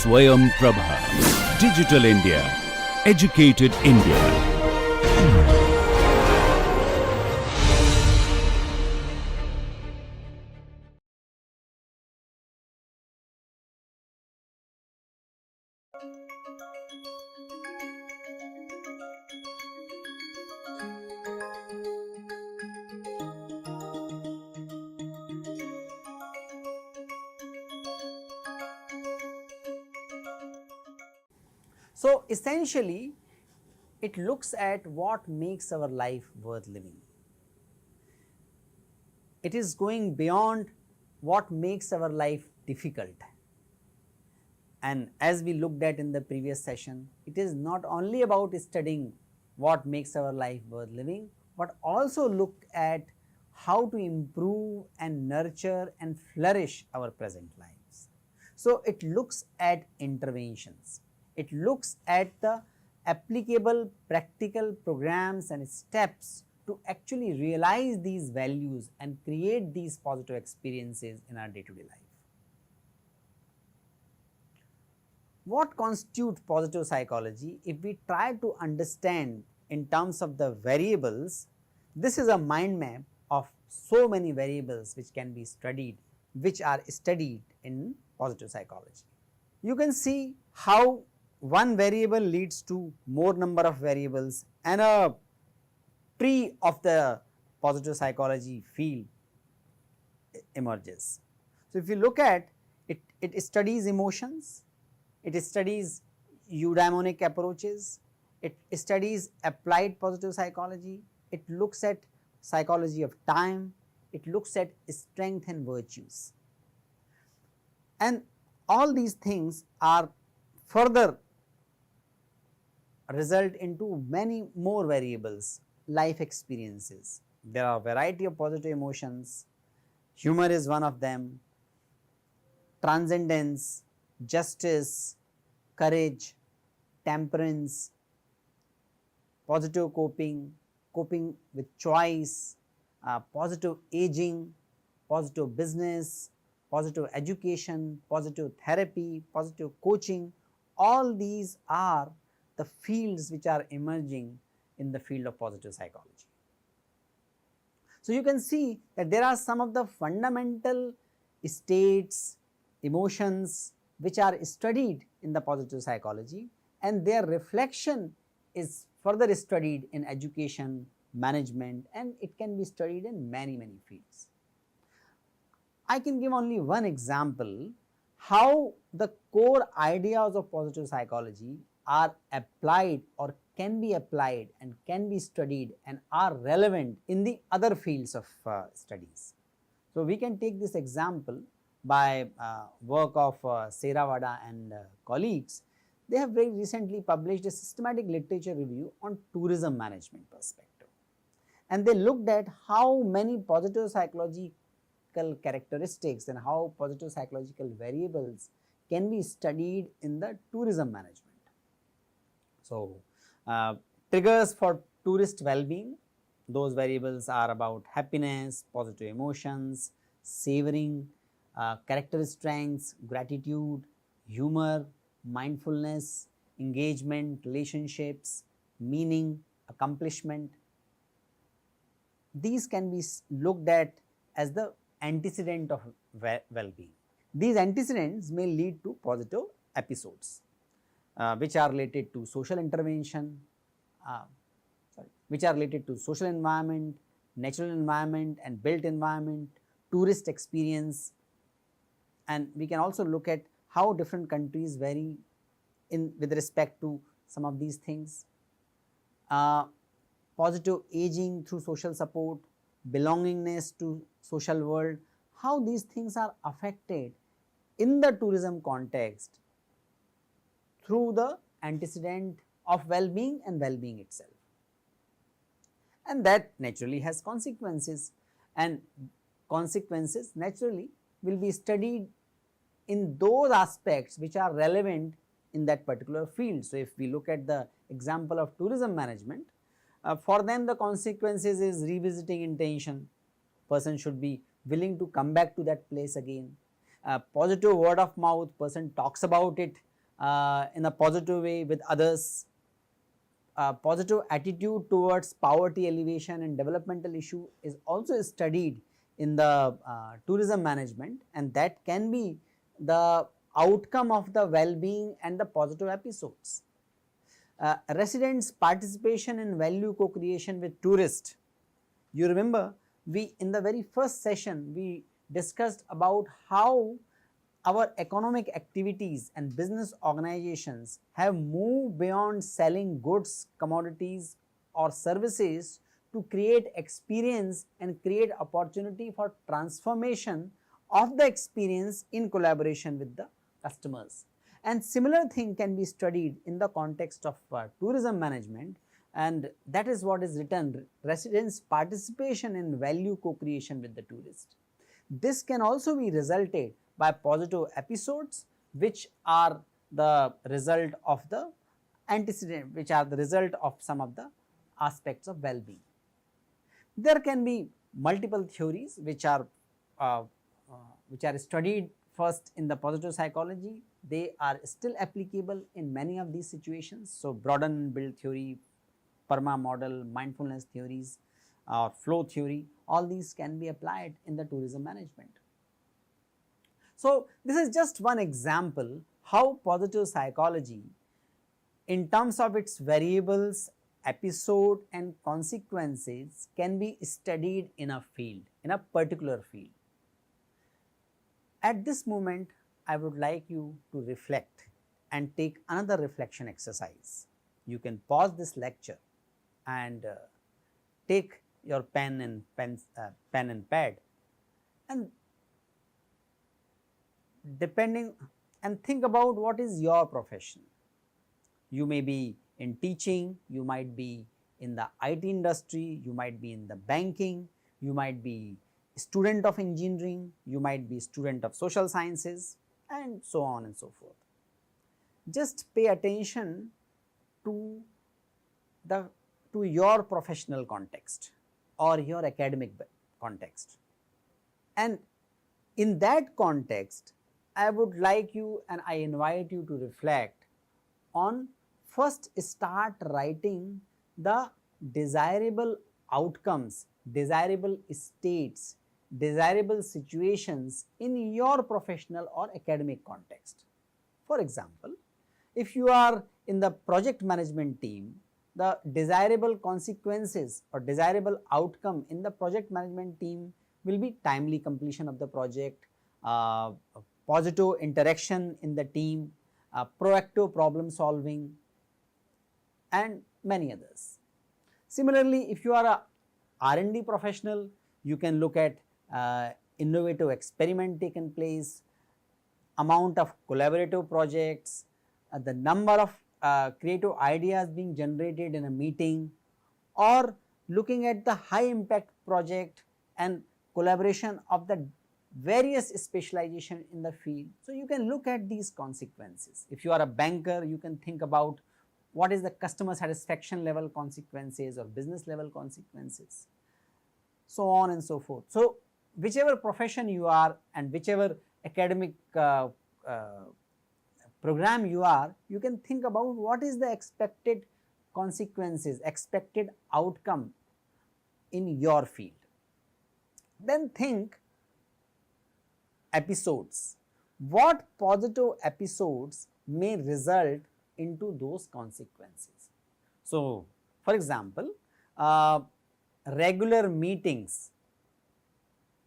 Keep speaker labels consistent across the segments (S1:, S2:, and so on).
S1: Swayam Prabha. Digital India. Educated India.
S2: So, essentially it looks at what makes our life worth living. It is going beyond what makes our life difficult. And as we looked at in the previous session, it is not only about studying what makes our life worth living, but also look at how to improve and nurture and flourish our present lives. So, it looks at interventions, it looks at the applicable practical programs and steps to actually realize these values and create these positive experiences in our day-to-day life. What constitutes positive psychology? If we try to understand in terms of the variables, this is a mind map of so many variables which can be studied, which are studied in positive psychology. You can see how one variable leads to more number of variables and a tree of the positive psychology field emerges. So, if you look at it, it studies emotions, it studies eudaimonic approaches, it studies applied positive psychology, it looks at psychology of time, it looks at strength and virtues. And all these things are further result into many more variables, life experiences. There are a variety of positive emotions, humor is one of them, transcendence, justice, courage, temperance, positive coping, coping with choice, positive aging, positive business, positive education, positive therapy, positive coaching, all these are the fields which are emerging in the field of positive psychology. So, you can see that there are some of the fundamental states, emotions which are studied in the positive psychology, and their reflection is further studied in education, management, and it can be studied in many fields. I can give only one example how the core ideas of positive psychology are applied or can be applied and can be studied and are relevant in the other fields of studies. So, we can take this example by work of Serawada and colleagues. They have very recently published a systematic literature review on tourism management perspective, and they looked at how many positive psychological characteristics and how positive psychological variables can be studied in the tourism management. So, triggers for tourist well-being, those variables are about happiness, positive emotions, savoring, character strengths, gratitude, humor, mindfulness, engagement, relationships, meaning, accomplishment. These can be looked at as the antecedent of well-being. These antecedents may lead to positive episodes, which are related to social intervention, which are related to social environment, natural environment and built environment, tourist experience, and we can also look at how different countries vary in with respect to some of these things. Positive aging through social support, belongingness to social world, how these things are affected in the tourism context through the antecedent of well-being and well-being itself. And that naturally has consequences, and consequences naturally will be studied in those aspects which are relevant in that particular field. So, if we look at the example of tourism management, for them the consequences is revisiting intention, person should be willing to come back to that place again, positive word of mouth, person talks about it in a positive way with others. Positive attitude towards poverty alleviation and developmental issue is also studied in the tourism management, and that can be the outcome of the well-being and the positive episodes. Residents' participation in value co-creation with tourists. You remember, we in the very first session we discussed about how our economic activities and business organizations have moved beyond selling goods, commodities or services to create experience and create opportunity for transformation of the experience in collaboration with the customers. And similar thing can be studied in the context of tourism management, and that is what is written, residents' participation in value co-creation with the tourist. This can also be resulted by positive episodes which are the result of the antecedent, which are the result of some of the aspects of well-being. There can be multiple theories which are studied first in the positive psychology. They are still applicable in many of these situations. So, broaden and build theory, PERMA model, mindfulness theories or flow theory, all these can be applied in the tourism management. So, this is just one example how positive psychology in terms of its variables, episode and consequences can be studied in a field, in a particular field. At this moment, I would like you to reflect and take another reflection exercise. You can pause this lecture and take your pen and pad and think about what is your profession. You may be in teaching, you might be in the IT industry, you might be in the banking, you might be student of engineering, you might be student of social sciences and so on and so forth. Just pay attention to your professional context or your academic context, and in that context I would like you and I invite you to reflect on, first start writing the desirable outcomes, desirable states, desirable situations in your professional or academic context. For example, if you are in the project management team, the desirable consequences or desirable outcome in the project management team will be timely completion of the project, positive interaction in the team, proactive problem solving and many others. Similarly, if you are a R&D professional, you can look at innovative experiment taken place, amount of collaborative projects, the number of creative ideas being generated in a meeting, or looking at the high impact project and collaboration of the various specialization in the field. So, you can look at these consequences. If you are a banker, you can think about what is the customer satisfaction level consequences or business level consequences, so on and so forth. So, whichever profession you are and whichever academic program you are, you can think about what is the expected consequences, expected outcome in your field. Then think episodes. What positive episodes may result into those consequences? So, for example, regular meetings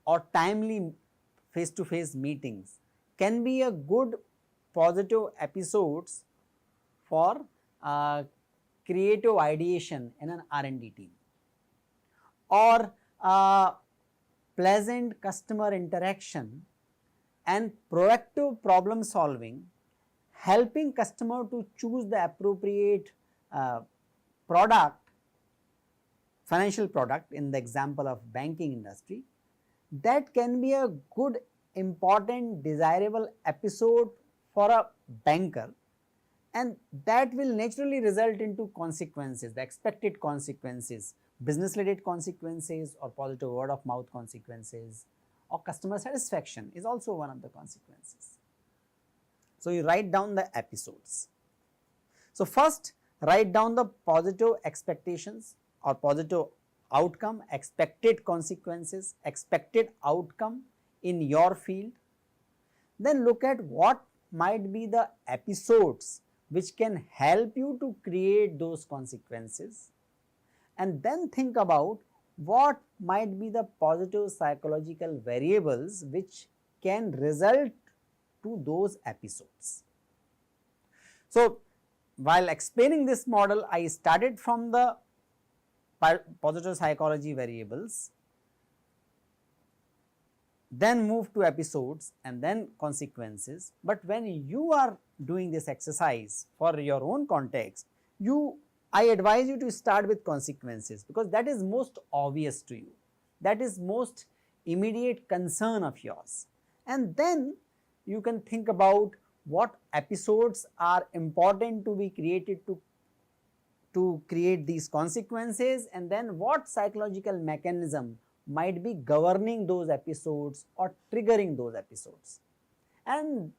S2: or timely face-to-face meetings can be a good positive episodes for creative ideation in an R&D team, or pleasant customer interaction and proactive problem solving, helping customer to choose the appropriate product, financial product in the example of banking industry, that can be a good, important, desirable episode for a banker, and that will naturally result into consequences, the expected consequences, business related consequences or positive word of mouth consequences, or customer satisfaction is also one of the consequences. So, you write down the episodes. So, first write down the positive expectations or positive outcome, expected consequences, expected outcome in your field. Then look at what might be the episodes which can help you to create those consequences, and then think about what might be the positive psychological variables which can result to those episodes. So, while explaining this model, I started from the positive psychology variables, then move to episodes and then consequences. But when you are doing this exercise for your own context, I advise you to start with consequences, because that is most obvious to you, that is most immediate concern of yours, and then you can think about what episodes are important to be created to create these consequences, and then what psychological mechanism might be governing those episodes or triggering those episodes. And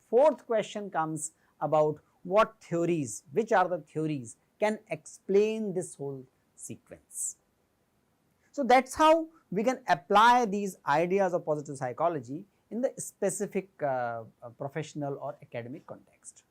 S2: fourth question comes about what theories, which are the theories can explain this whole sequence. So, that is how we can apply these ideas of positive psychology in the specific professional or academic context.